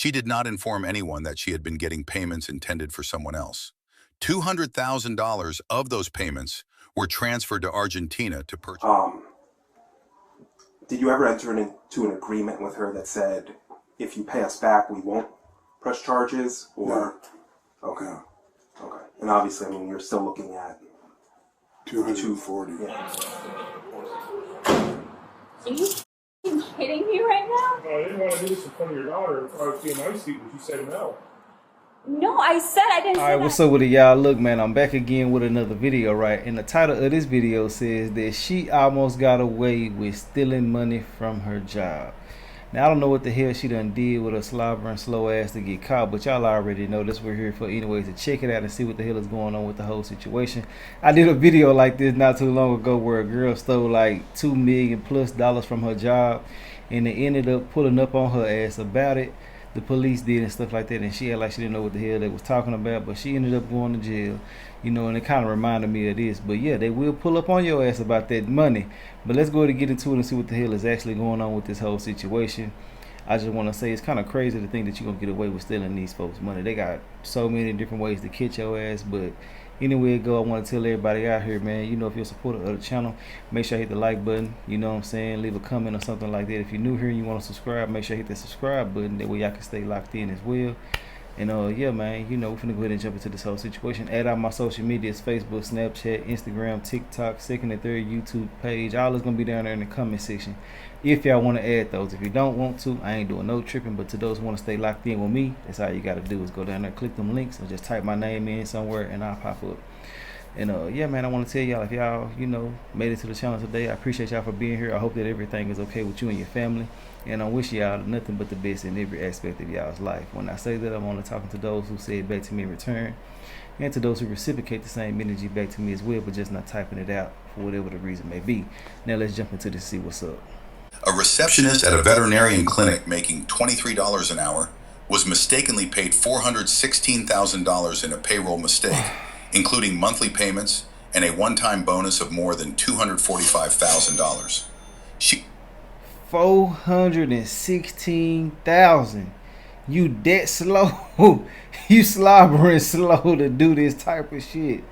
She did not inform anyone that she had been getting payments intended for someone else. $200,000 of those payments were transferred to Argentina to purchase. Did you ever enter into an agreement with her that said, if you pay us back, we won't press charges? Or No. okay, No. okay. And obviously, I mean, you're still looking at 240. Yeah. Are you kidding me right now? I didn't want to do this in front of your daughter. If I was being nice to you, but you said no. No, I said I didn't say that. Alright, what's up with it, y'all? Look, man, I'm back again with another video, right? And the title of this video says that she almost got away with stealing money from her job. Now, I don't know what the hell she done did with her slobbering slow ass to get caught, but y'all already know this. We're here for anyways to check it out and see what the hell is going on with the whole situation. I did a video like this not too long ago where a girl stole like $2 million plus from her job, and they ended up pulling up on her ass about it. The police did and stuff like that, and she had like she didn't know what the hell they was talking about, but she ended up going to jail, you know. And it kind of reminded me of this, but yeah, they will pull up on your ass about that money. But let's go ahead and get into it and see what the hell is actually going on with this whole situation. I just want to say it's kind of crazy to think that you're gonna get away with stealing these folks' money. They got so many different ways to catch your ass, but anyway it go, I want to tell everybody out here, man, you know, if you're a supporter of the channel, make sure you hit the like button, you know what I'm saying, leave a comment or something like that. If you're new here and you want to subscribe, make sure you hit that subscribe button, that way y'all can stay locked in as well. And yeah, man, you know, we're finna go ahead and jump into this whole situation. Add out my social medias: Facebook, Snapchat, Instagram, TikTok, second and third YouTube page. All is gonna be down there in the comment section if y'all want to add those. If you don't want to, I ain't doing no tripping. But to those who want to stay locked in with me, that's all you gotta do is go down there, click them links, or just type my name in somewhere and I'll pop up. And yeah, man, I want to tell y'all, if y'all, you know, made it to the channel today, I appreciate y'all for being here. I hope that everything is okay with you and your family, and I wish y'all nothing but the best in every aspect of y'all's life. When I say that, I'm only talking to those who say it back to me in return, and to those who reciprocate the same energy back to me as well, but just not typing it out for whatever the reason may be. Now let's jump into this, see what's up. A receptionist at a veterinarian clinic making $23 an hour was mistakenly paid $416,000 in a payroll mistake, including monthly payments and a one-time bonus of more than $245,000. She $416,000. You that slow? You slobbering slow to do this type of shit?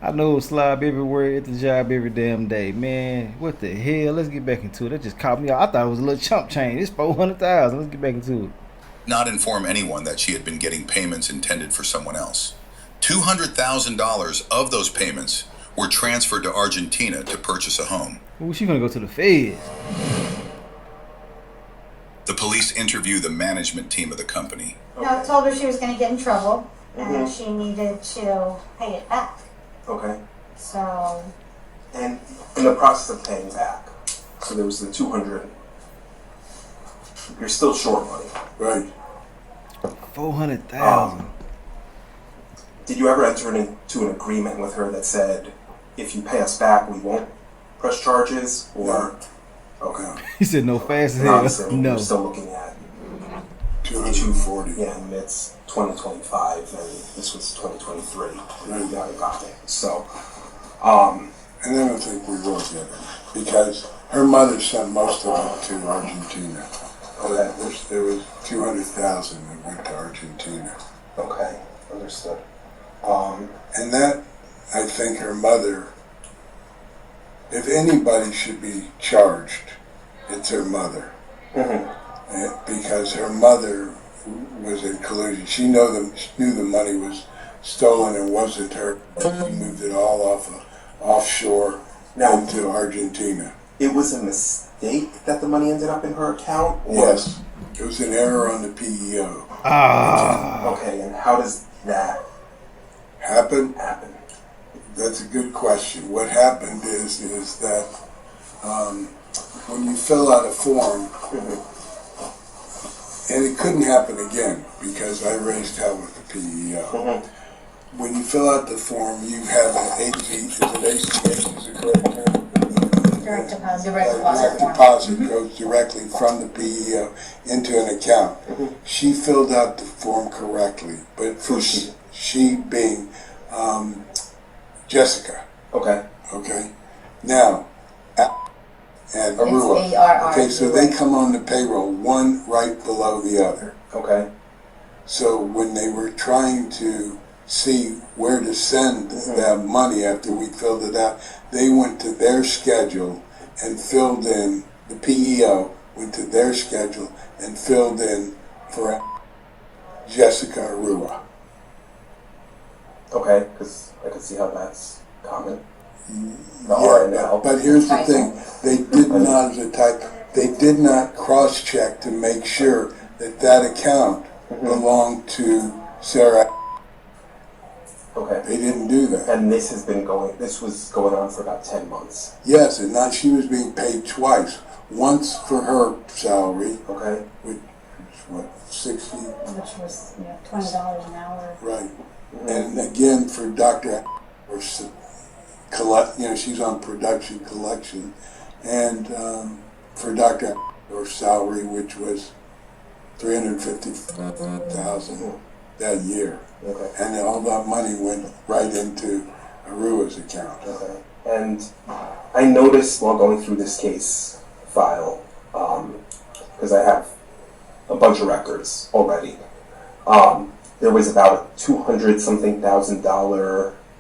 I know slob everywhere at the job every damn day, man. What the hell? Let's get back into it. That just caught me out. I thought it was a little chump change. It's $400,000. Let's get back into it. not inform anyone that she had been getting payments intended for someone else. $200,000 of those payments were transferred to Argentina to purchase a home. Ooh, she gonna go to the Fed. The police interviewed the management team of the company. No, told her she was going to get in trouble and she needed to pay it back. Okay. So. And in the process of paying back, so there was the 200. You're still short money, Right. 400,000. Did you ever enter into an agreement with her that said, if you pay us back, we won't press charges? Or okay. He said no fast as And obviously, hell. No. We're still looking at 240. yeah, and it's 2025, and this was 2023. Right. You haven't got it. So, And then I think we will get it because her mother sent most of it to Argentina. There was 200,000 that went to Argentina. okay, understood. And that, I think her mother, if anybody should be charged, it's her mother. Because her mother was in collusion. She knew the money was stolen and wasn't her. She moved it all offshore into Argentina. It was a mistake that the money ended up in her account? Or? Yes. It was an error on the PEO. Okay, and how does that Happen? happen? That's a good question. What happened is that when you fill out a form, and it couldn't happen again because I raised hell with the PEO. When you fill out the form, you have an ACH, is it correct term? Direct deposit. Direct deposit goes directly from the PEO into an account. She filled out the form correctly, but for she being Jessica. Okay. Okay. Now, and It's A-R-R. okay, so they come on the payroll, one right below the other. Okay. So when they were trying to see where to send that money after we filled it out, they went to their schedule and filled in, the PEO went to their schedule and filled in for Yessica Arrua. Okay, because I can see how that's common. But here's the thing, they did not cross-check to make sure that account belonged to Sarah. Okay. They didn't do that. And this was going on for about 10 months. Yes, and now she was being paid twice. Once for her salary, Okay. which what, 60? Which was, $20 an hour. Right. And again for Dr. or she's on production collection, and for Dr. or salary, which was $350,000 that year. Okay. And all that money went right into Arrua's account. Okay. And I noticed while going through this case file, because I have a bunch of records already, there was about a $200-something thousand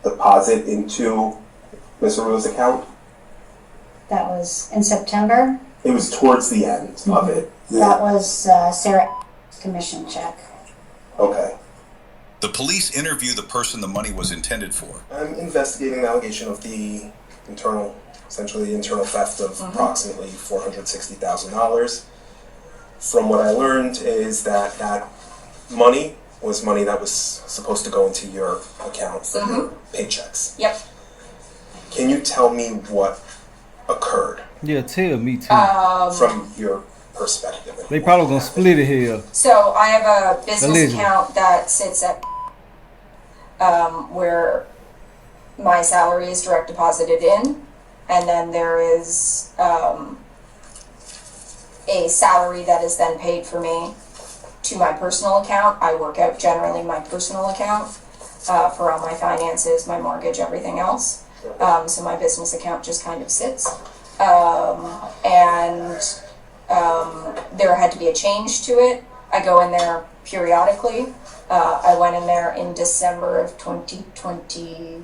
deposit into Ms. Arrua's account. That was in September. It was towards the end of it. That was Sarah's commission check. Okay. The police interview the person the money was intended for. I'm investigating the allegation of the internal theft of approximately $460,000. From what I learned is that money was money that was supposed to go into your account for your paychecks. Yep. Can you tell me what occurred Yeah, tell me too. from your perspective? They probably gonna split it here. So I have a business Allegedly. account that sits at where my salary is direct deposited in, and then there is a salary that is then paid for me to my personal account. I work out generally my personal account for all my finances, my mortgage, everything else. So my business account just kind of sits. There had to be a change to it. I go in there periodically. I went in there in December of 2022.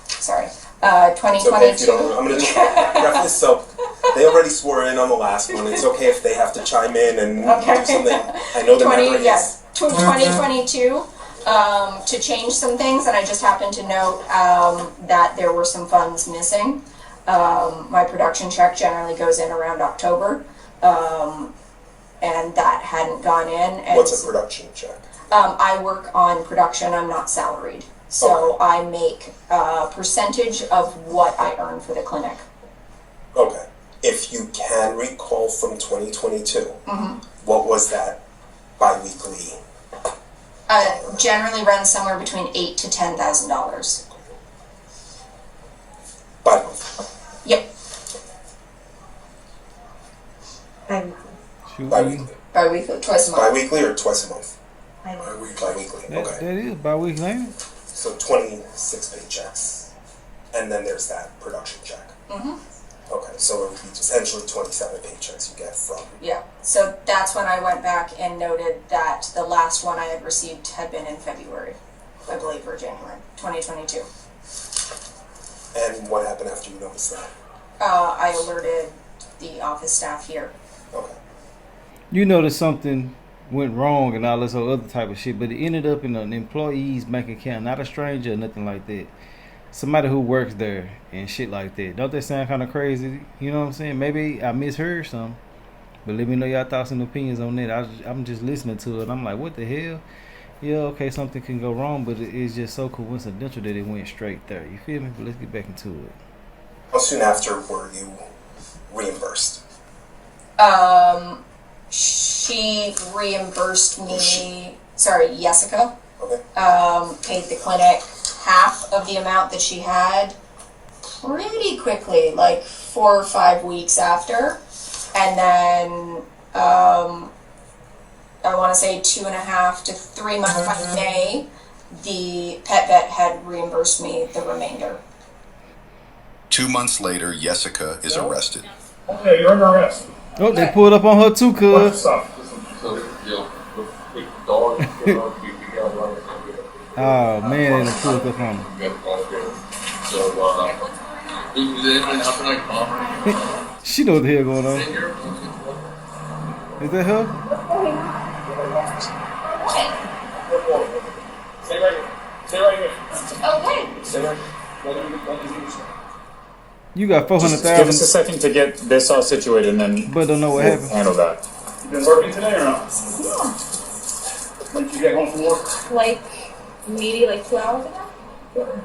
Sorry. 2022. I'm going to preface. So they already swore in on the last one. It's okay if they have to chime in and do something. I know the memory is 2022 to change some things, and I just happened to note that there were some funds missing. My production check generally goes in around October, and that hadn't gone in. And what's a production check? I work on production. I'm not salaried. So I make a percentage of what I earn for the clinic. Okay. If you can recall from 2022, what was that biweekly? Generally runs somewhere between $8,000 to $10,000. Bi-monthly. Yep. Bi-weekly. Bi-weekly, twice a month. Bi-weekly or twice a month? Bi-weekly. That Okay. is bi-weekly, ain't it? So 26 paychecks. And then there's that production check. Okay, so it would be essentially 27 paychecks you get from. Yeah, so that's when I went back and noted that the last one I had received had been in February, I believe, or January 2022. And what happened after you noticed that? I alerted the office staff here. Okay. You noticed something went wrong and all this other type of shit, but it ended up in an employee's bank account, not a stranger or nothing like that. Somebody who works there and shit like that. Don't that sound kind of crazy? You know what I'm saying? Maybe I misheard something, but let me know y'all thoughts and opinions on that. I'm just listening to it. I'm like, what the hell? Yeah, okay, something can go wrong, but it's just so coincidental that it went straight there. You feel me? But let's get back into it. How soon after were you reimbursed? She reimbursed me. Sorry, Yessica. Okay. Paid the clinic half of the amount that she had pretty quickly, like 4 or 5 weeks after, and then I want to say 2.5 to 3 months by May, the pet vet had reimbursed me the remainder. 2 months later, Yessica is arrested. Okay, you're under arrest. Oh, they pulled up on her too, What's cuz. up? So, yeah, Oh man, they pulled up on him. She know what the hell going on. Is that her? Stay right here. Stay right here. Okay. Stay right here. You got Give us a 400,000, second to get this all situated, and then but don't know what we'll happened. handle that. You been working today or not? Yeah. When did you get home from work? Like, maybe like 2 hours ago?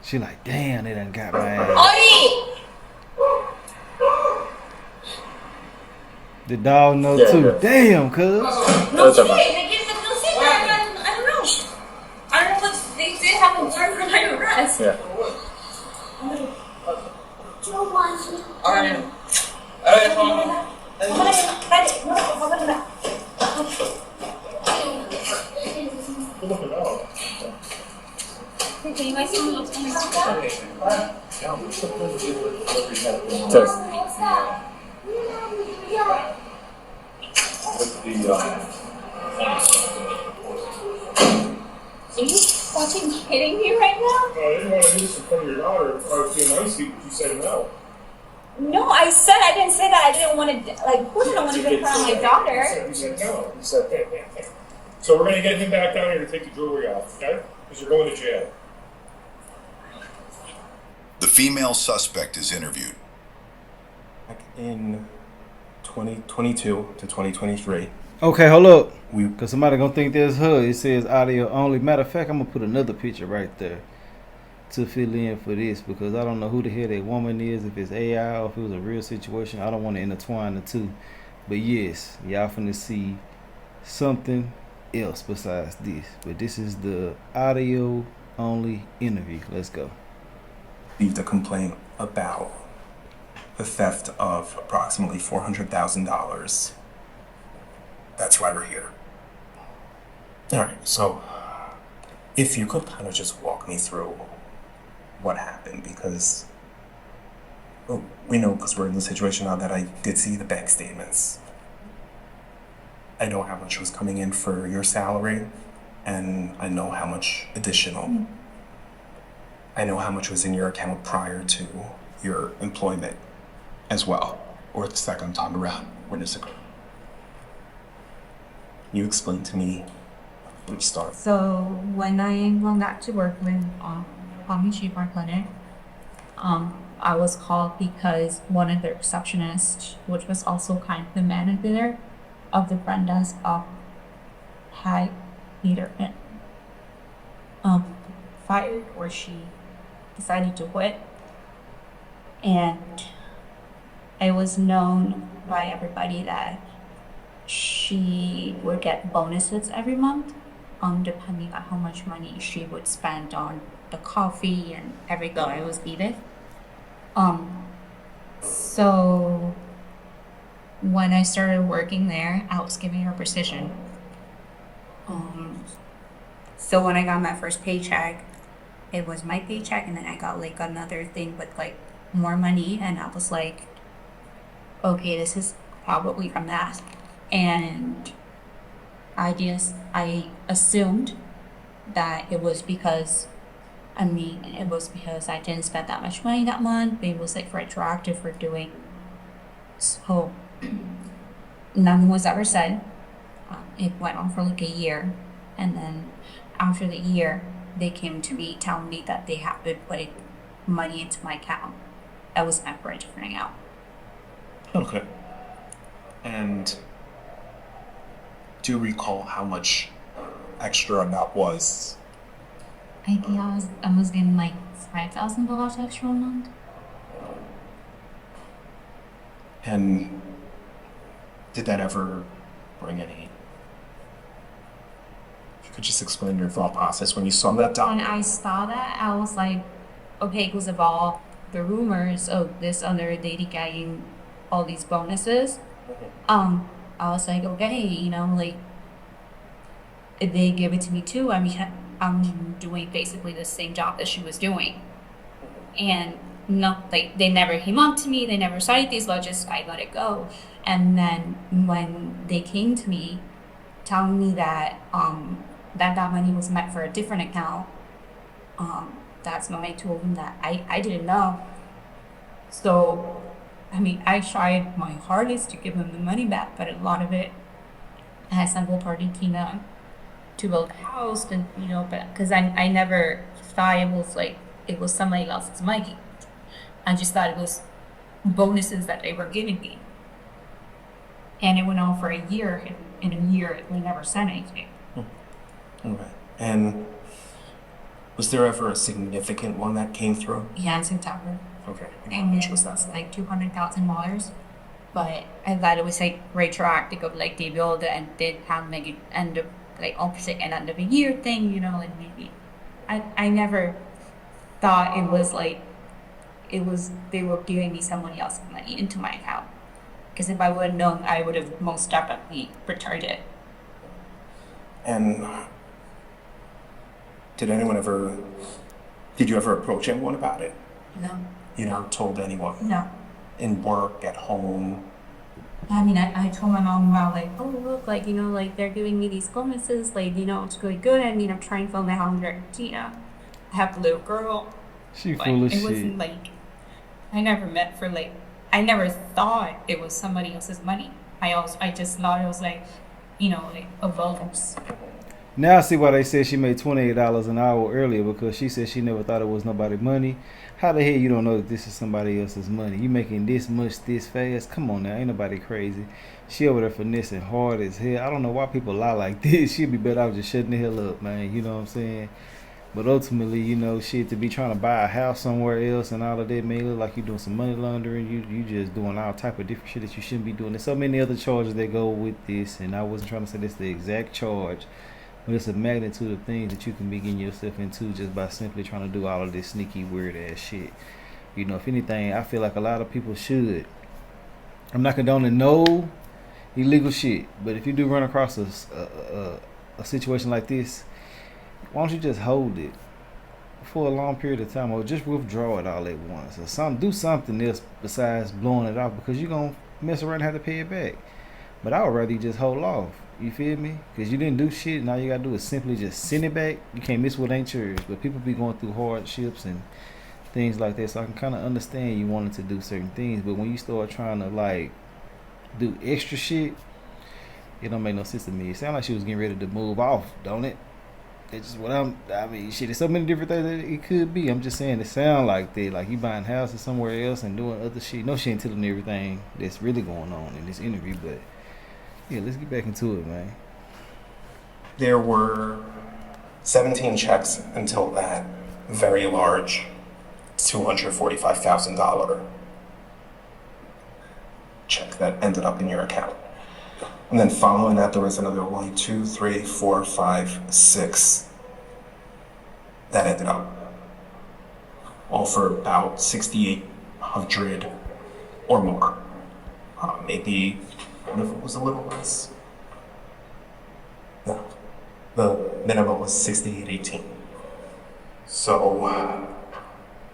She like, damn, they done got my ass. Oi! The dog know Yeah, too. yeah. Damn, cuz. No That's kidding, okay. they gave the bill sit there, I don't know. I don't know what, they did have a warrant for my arrest. Yeah. Can you guys tell me what's going on? Are you fucking kidding me right now? I didn't want to do this in front of your daughter. If I was being nice to you, but you said no. No, I said I didn't say that. I didn't want to, like, of course I don't want to get in front of my daughter. You said no. You said, hey. So we're going to get him back down here to take the jewelry off, okay? Because you're going to jail. The female suspect is interviewed. Back in 2022 to 2023, Okay, hold up. we Cause somebody gonna think that's her. It says audio only. Matter of fact, I'm gonna put another picture right there to fill in for this because I don't know who the hell that woman is, if it's AI or if it was a real situation. I don't want to intertwine the two. But yes, y'all finna see something else besides this. But this is the audio only interview. Let's go. received a complaint about the theft of approximately $400,000. That's why we're here. All right, so if you could kind of just walk me through what happened, because we know, because we're in the situation now, that I did see the bank statements. I know how much was coming in for your salary, and I know how much additional. I know how much was in your account prior to your employment as well, or the second time around when this occurred. You explain to me from the start. So when I went back to work with Palm Sheep Clinic, I was called because one of the receptionists, which was also kind of the manager of the front desk, had either been fired or she decided to quit, and it was known by everybody that she would get bonuses every month, depending on how much money she would spend on the coffee and everything I was needed. So when I started working there, I was given her position. So when I got my first paycheck, it was my paycheck, and then I got like another thing with like more money, and I was like, okay, this is probably from that. And I assumed that it was because I didn't spend that much money that month. It was like retroactive for doing. So nothing was ever said. It went on for like a year, and then after the year, they came to me telling me that they had been putting money into my account. That was my for a different account. Okay. And do you recall how much extra that was? I think I was getting like $5,000 extra a month. And did that ever bring any? If you could just explain your thought process when you saw that When document. I saw that, I was like, okay, because of all the rumors of this other lady getting all these bonuses, I was like, okay, like, if they give it to me too, I mean, I'm doing basically the same job that she was doing. And they never came up to me, they never cited these, but I let it go. And then when they came to me telling me that that money was meant for a different account. That's when I told him that I didn't know. So, I mean, I tried my hardest to give him the money back, but a lot of it has sent for Argentina to build a house, and but because I never thought it was somebody else's money. I just thought it was bonuses that they were giving me. And it went on for a year, and in a year we never sent anything. Okay. And was there ever a significant one that came through? Yeah, in September. Okay. And how much was that? Like $200,000. But I thought it was like retroactive of like the bill that did have like end of like opposite end of a year thing, and maybe I never thought it was like they were giving me somebody else's money into my account. Because if I would have known, I would have most definitely returned it. And did you ever approach anyone about it? No. You never told anyone? No. In work, at home? I mean, I told my mom about like, oh look, like like they're giving me these bonuses, like it's really good. I mean, I'm trying to film my home in Argentina. I have a little girl. She full of it shit. wasn't like I never thought it was somebody else's money. I just thought it was like a bonus. Now I see why they said she made $28 an hour earlier, because she said she never thought it was nobody's money. How the hell you don't know that this is somebody else's money? You making this much this fast? Come on now, ain't nobody crazy. She over there finessing hard as hell. I don't know why people lie like this. She'd be better off just shutting the hell up, man. You know what I'm saying? But ultimately, shit, to be trying to buy a house somewhere else and all of that, man, it look like you doing some money laundering. You just doing all type of different shit that you shouldn't be doing. There's so many other charges that go with this, and I wasn't trying to say this the exact charge. But it's a magnitude of things that you can be getting yourself into just by simply trying to do all of this sneaky, weird ass shit. If anything, I feel like a lot of people should. I'm not condoning no illegal shit, but if you do run across a situation like this, why don't you just hold it for a long period of time, or just withdraw it all at once, or do something else besides blowing it off, because you're going to mess around and have to pay it back. But I would rather you just hold off. You feel me? Because you didn't do shit, and all you gotta do is simply just send it back. You can't miss what ain't yours. But people be going through hardships and things like that, so I can kind of understand you wanting to do certain things. But when you start trying to like do extra shit, it don't make no sense to me. It sounds like she was getting ready to move off, don't it? It's just what shit, there's so many different things that it could be. I'm just saying it sound like that. Like you buying houses somewhere else and doing other shit. No, she ain't telling everything that's really going on in this interview, but yeah, let's get back into it, man. There were 17 checks until that very large $245,000 check that ended up in your account. And then following that, there was another 1, 2, 3, 4, 5, 6 that ended up. All for about $6,800 or more. Maybe, what if it was a little less? No, the minimum was $6,818. So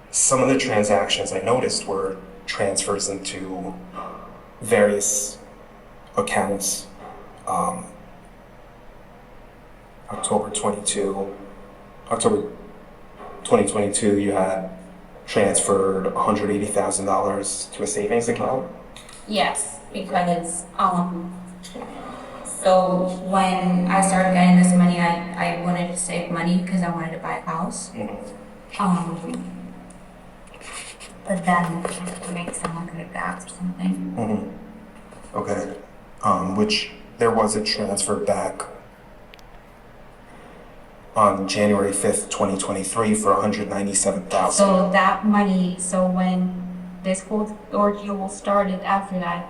some of the transactions I noticed were transfers into various accounts. October 2022, you had transferred $180,000 to a savings account. Yes, because so when I started getting this money, I wanted to save money because I wanted to buy a house. Mm-hmm. But then to make someone good back or something. Mm-hmm. Okay. Which there was a transfer back on January 5th, 2023 for $197,000. So that money, so when this whole ordeal started after that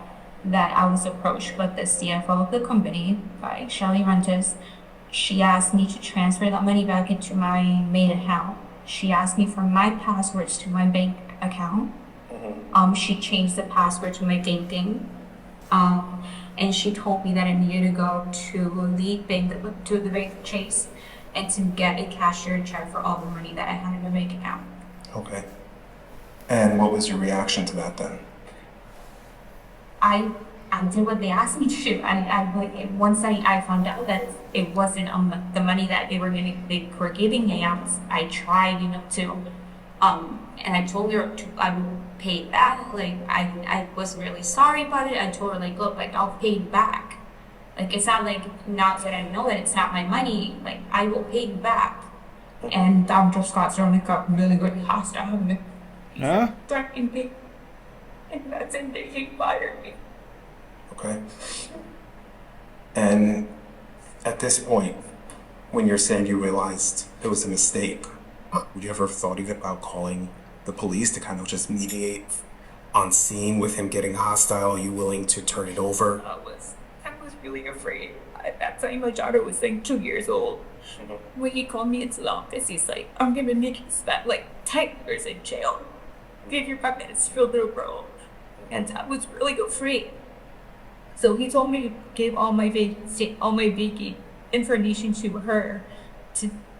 I was approached by the CFO of the company, by Shelly Rentis. She asked me to transfer that money back into my main account. She asked me for my passwords to my bank account. Mm-hmm. She changed the password to my banking. And she told me that I needed to go to the bank Chase and to get a cashier check for all the money that I had in my bank account. Okay. And what was your reaction to that then? I I did what they asked me to do. And once I found out that it wasn't the money that they were giving me, I tried, to and I told her I would pay it back. Like I was really sorry about it. I told her like, look, like I'll pay you back. Like it's not like not that I know that it's not my money. Like I will pay you back. And just got really good hostile. Huh? Threatening me. And that's it. They fired me. Okay. And at this point, when you're saying you realized it was a mistake, would you ever thought even about calling the police to kind of just mediate on scene with him getting hostile? Are you willing to turn it over? I was really afraid. At that time, my daughter was like 2 years old. When he called me into the office, he's like, I'm gonna make you spend like 10 years in jail. Give your 5 minutes to feel little bro. And I was really afraid. So he told me to give all my banking information to her,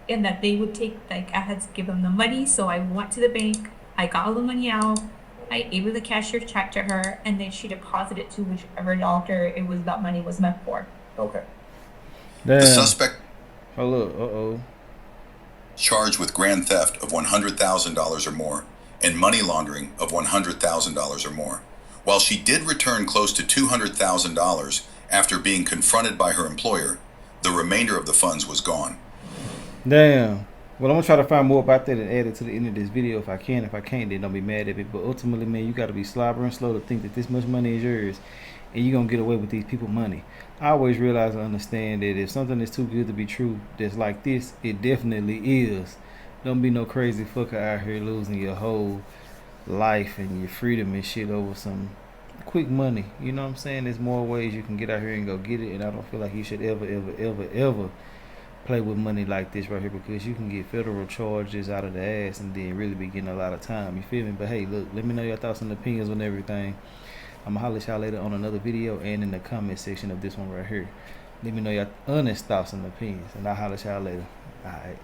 and that they would take, like, I had to give them the money. So I went to the bank, I got all the money out, I gave her the cashier check to her, and then she deposited to whichever doctor that money was meant for. Okay. Damn. The suspect Hello. charged with grand theft of $100,000 or more and money laundering of $100,000 or more. While she did return close to $200,000 after being confronted by her employer, the remainder of the funds was gone. Damn. Well, I'm gonna try to find more about that and add it to the end of this video if I can. If I can't, then don't be mad at me. But ultimately, man, you gotta be slobbering slow to think that this much money is yours and you're gonna get away with these people's money. I always realize and understand that if something is too good to be true that's like this, it definitely is. Don't be no crazy fucker out here losing your whole life and your freedom and shit over some quick money. You know what I'm saying? There's more ways you can get out here and go get it, and I don't feel like you should ever play with money like this right here, because you can get federal charges out of the ass and then really be getting a lot of time. You feel me? But hey, look, let me know your thoughts and opinions on everything. I'm gonna holler at y'all later on another video and in the comment section of this one right here. Let me know your honest thoughts and opinions, and I'll holler at y'all later. Alright.